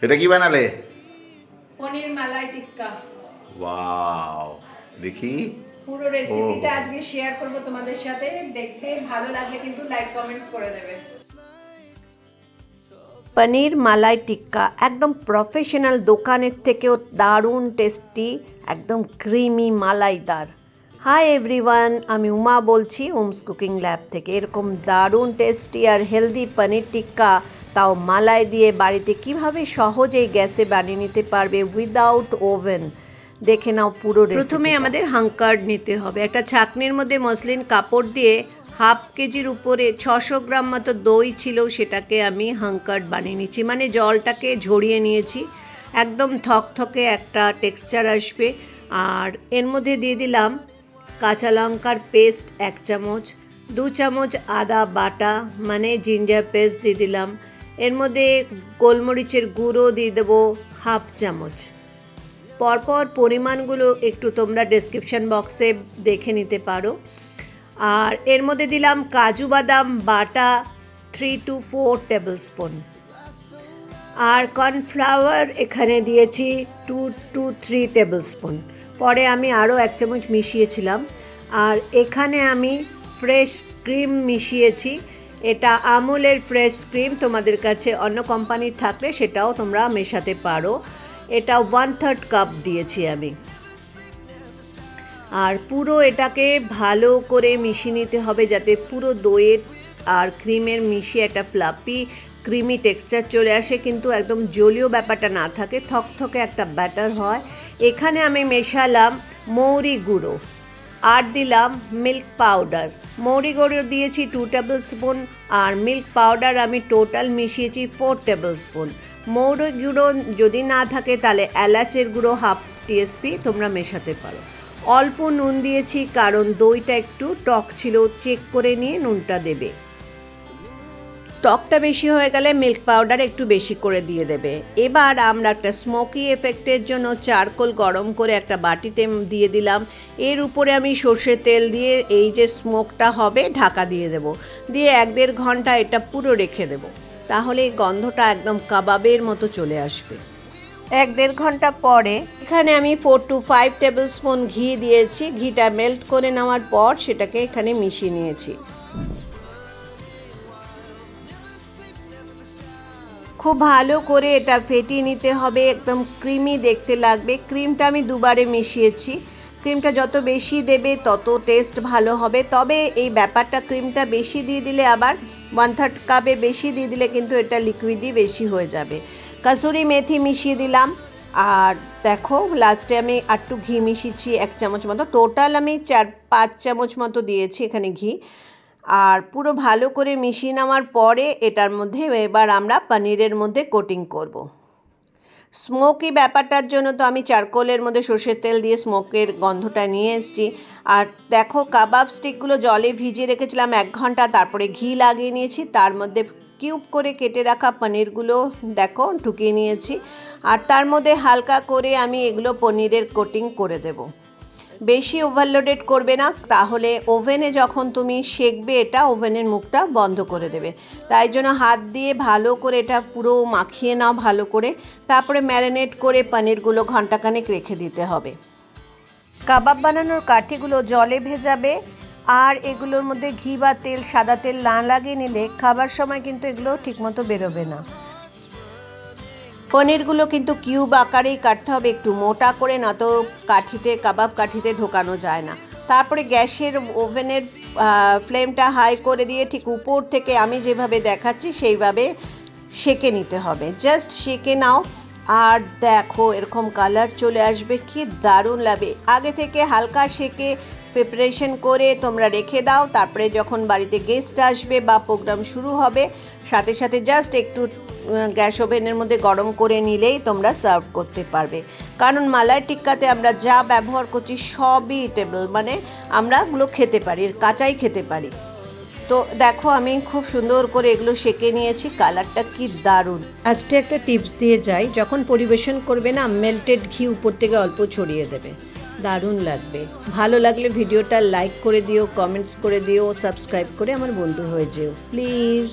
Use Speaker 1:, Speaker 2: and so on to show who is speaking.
Speaker 1: এটা কি বানালে?
Speaker 2: পনির মালাই টিক্কা।
Speaker 1: ওয়াও, দেখি
Speaker 2: পুরো রেসিপিটা আজকে শেয়ার করব তোমাদের সাথে। দেখবে ভালো লাগলে কিন্তু লাইক কমেন্টস করে দেবে। পনির মালাই টিক্কা একদম প্রফেশনাল দোকানের থেকেও দারুণ টেস্টি, একদম ক্রিমি মালাইদার। হাই এভরিওয়ান, আমি উমা বলছি উমস কুকিং ল্যাব থেকে। এরকম দারুণ টেস্টি আর হেলদি পনির টিক্কা, তাও মালাই দিয়ে বাড়িতে কিভাবে সহজেই গ্যাসে বানিয়ে নিতে পারবে উইদাউট ওভেন, দেখে নাও পুরো রেসিপি। প্রথমে আমাদের হাঙ্কার্ড নিতে হবে। একটা ছাঁকনির মধ্যে মসলিন কাপড় দিয়ে হাফ কেজির উপরে 600 গ্রাম মতো দই ছিল, সেটাকে আমি হাঙ্কার্ড বানিয়ে নিচ্ছি, মানে জলটাকে ঝরিয়ে নিয়েছি। একদম থকথকে একটা টেক্সচার আসবে। আর এর মধ্যে দিয়ে দিলাম কাঁচা লঙ্কার পেস্ট 1 চামচ, 2 চামচ আদা বাটা মানে জিঞ্জার পেস্ট দিয়ে দিলাম। এর মধ্যে গোলমরিচের গুঁড়ো দিয়ে দেবো হাফ চামচ। পরপর পরিমাণগুলো একটু তোমরা ডেসক্রিপশন বক্সে দেখে নিতে পারো। আর এর মধ্যে দিলাম কাজু বাদাম বাটা 3 to 4 টেবিল স্পুন। আর কর্নফ্লাওয়ার এখানে দিয়েছি 2 to 3 টেবিল স্পুন। পরে আমি আরও 1 চামচ মিশিয়েছিলাম। আর এখানে আমি ফ্রেশ ক্রিম মিশিয়েছি। এটা আমুলের ফ্রেশ ক্রিম, তোমাদের কাছে অন্য কোম্পানির থাকলে সেটাও তোমরা মেশাতে পারো। এটা 1/3 কাপ দিয়েছি আমি। আর পুরো এটাকে ভালো করে মিশিয়ে নিতে হবে, যাতে পুরো দইয়ের আর ক্রিমের মিশিয়ে একটা ফ্লাফি ক্রিমি টেক্সচার চলে আসে, কিন্তু একদম জলীয় ব্যাপারটা না থাকে, থকথকে একটা ব্যাটার হয়। এখানে আমি মেশালাম মৌরি গুঁড়ো আর দিলাম মিল্ক পাউডার। মৌরি গুঁড়ো দিয়েছি 2 টেবিল স্পুন আর মিল্ক পাউডার আমি টোটাল মিশিয়েছি 4 টেবিল স্পুন। মৌরি গুঁড়ো যদি না থাকে তাহলে এলাচের গুঁড়ো হাফ টিএসপি তোমরা মেশাতে পারো। অল্প নুন দিয়েছি কারণ দইটা একটু টক ছিল, চেক করে নিয়ে নুনটা দেবে। টকটা বেশি হয়ে গেলে মিল্ক পাউডার একটু বেশি করে দিয়ে দেবে। এবার আমরা একটা স্মোকি এফেক্টের জন্য চারকোল গরম করে একটা বাটিতে দিয়ে দিলাম। এর উপরে আমি সর্ষের তেল দিয়ে এই যে স্মোকটা হবে ঢাকা দিয়ে দেব। দিয়ে 1-1.5 ঘন্টা এটা পুরো রেখে দেব, তাহলে এই গন্ধটা একদম কাবাবের মতো চলে আসবে। 1-1.5 ঘন্টা পরে এখানে আমি 4 to 5 টেবিল স্পুন ঘি দিয়েছি। ঘিটা মেল্ট করে নেওয়ার পর সেটাকে এখানে মিশিয়ে নিয়েছি। খুব ভালো করে এটা ফেটিয়ে নিতে হবে, একদম ক্রিমি দেখতে লাগবে। ক্রিমটা আমি 2 বারে মিশিয়েছি। ক্রিমটা যত বেশি দেবে তত টেস্ট ভালো হবে। তবে এই ব্যাপারটা ক্রিমটা বেশি দিয়ে দিলে, আবার 1/3 কাপের বেশি দিয়ে দিলে কিন্তু এটা লিকুইডই বেশি হয়ে যাবে। কাসুরি মেথি মিশিয়ে দিলাম। আর দেখো লাস্টে আমি একটু ঘি মিশিয়েছি 1 চামচ মতো। টোটাল আমি 4-5 চামচ মতো দিয়েছি এখানে ঘি। আর পুরো ভালো করে মিশিয়ে নেওয়ার পরে এটার মধ্যে এবার আমরা পনিরের মধ্যে কোটিং করব। স্মোকি ব্যাপারটার জন্য তো আমি চারকোলের মধ্যে সর্ষের তেল দিয়ে স্মোকের গন্ধটা নিয়ে এসেছি। আর দেখো কাবাব স্টিকগুলো জলে ভিজিয়ে রেখেছিলাম 1 ঘন্টা, তারপরে ঘি লাগিয়ে নিয়েছি। তার মধ্যে কিউব করে কেটে রাখা পনিরগুলো দেখো ঢুকিয়ে নিয়েছি। আর তার মধ্যে হালকা করে আমি এগুলো পনিরের কোটিং করে দেব। বেশি ওভারলোডেড করবে না, তাহলে ওভেনে যখন তুমি সেঁকবে এটা ওভেনের মুখটা বন্ধ করে দেবে। তাই জন্য হাত দিয়ে ভালো করে এটা পুরো মাখিয়ে নাও ভালো করে। তারপরে ম্যারিনেট করে পনিরগুলো ঘন্টাখানেক রেখে দিতে হবে। কাবাব বানানোর কাঠিগুলো জলে ভেজাবে। আর এগুলোর মধ্যে ঘি বা তেল, সাদা তেল না লাগিয়ে নিলে খাবার সময় কিন্তু এগুলো ঠিকমতো বেরোবে না। পনিরগুলো কিন্তু কিউব আকারেই কাটতে হবে, একটু মোটা করে, না তো কাঠিতে কাবাব কাঠিতে ঢোকানো যায় না। তারপরে গ্যাসের ওভেনের ফ্লেমটা হাই করে দিয়ে ঠিক উপর থেকে আমি যেভাবে দেখাচ্ছি সেইভাবে সেঁকে নিতে হবে। জাস্ট সেঁকে নাও আর দেখো এরকম কালার চলে আসবে, কি দারুণ লাগবে। আগে থেকে হালকা সেঁকে প্রিপারেশন করে তোমরা রেখে দাও। তারপরে যখন বাড়িতে গেস্ট আসবে বা প্রোগ্রাম শুরু হবে, সাথে সাথে জাস্ট একটু গ্যাস ওভেনের মধ্যে গরম করে নিলেই তোমরা সার্ভ করতে পারবে। কারণ মালাই টিক্কাতে আমরা যা ব্যবহার করছি সবই ইটেবল, মানে আমরা এগুলো খেতে পারি, কাঁচাই খেতে পারি। তো দেখো আমি খুব সুন্দর করে এগুলো সেঁকে নিয়েছি, কালারটা কি দারুণ। আজকে একটা টিপস দিয়ে যাই, যখন পরিবেশন করবে না মেল্টেড ঘি উপর থেকে অল্প ছড়িয়ে দেবে, দারুণ লাগবে। ভালো লাগলে ভিডিওটা লাইক করে দিও, কমেন্টস করে দিও, সাবস্ক্রাইব করে আমার বন্ধু হয়ে যেও প্লিজ।